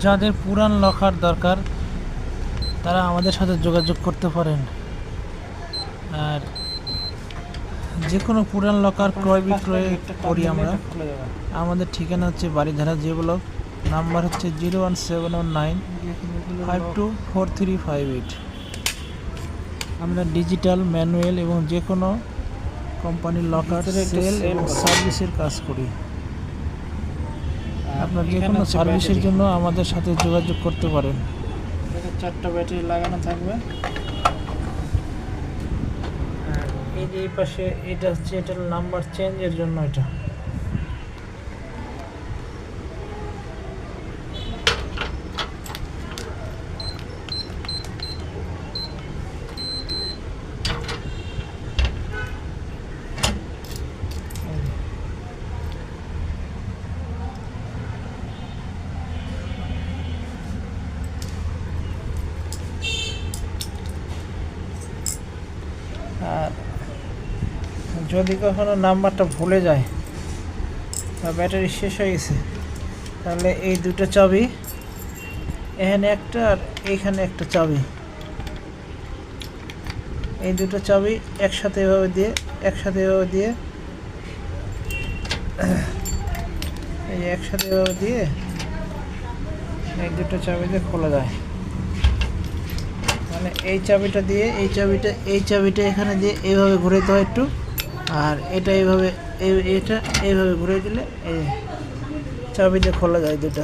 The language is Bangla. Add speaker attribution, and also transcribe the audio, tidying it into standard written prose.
Speaker 1: যাদের পুরান লকার দরকার তারা আমাদের সাথে যোগাযোগ করতে পারেন। আর যে কোনো পুরান লকার ক্রয় বিক্রয় করি আমরা। আমাদের ঠিকানা হচ্ছে বাড়িধারা যে ব্লক, নাম্বার হচ্ছে 01719524358। আমরা ডিজিটাল, ম্যানুয়াল এবং যে কোনো কোম্পানির লকার সেল এবং সার্ভিসের কাজ করি। আপনার যে কোনো সার্ভিসের জন্য আমাদের সাথে যোগাযোগ করতে পারেন। 4টা ব্যাটারি লাগানো থাকবে। আর এই যে এই পাশে এটা হচ্ছে এটার নাম্বার চেঞ্জের জন্য এটা। আর যদি কখনো নাম্বারটা ভুলে যায় বা ব্যাটারি শেষ হয়ে গেছে, তাহলে এই দুটো চাবি, এখানে একটা আর এইখানে একটা চাবি, এই দুটো চাবি একসাথে এভাবে দিয়ে এই একসাথে এভাবে দিয়ে এই দুটো চাবি দিয়ে খোলা যায়। মানে এই চাবিটা দিয়ে এই চাবিটা এখানে দিয়ে এইভাবে ঘুরাইতে হয় একটু, আর এটা এইভাবে এইভাবে ঘুরে দিলে এই চাবি দিয়ে খোলা যায় দুটো।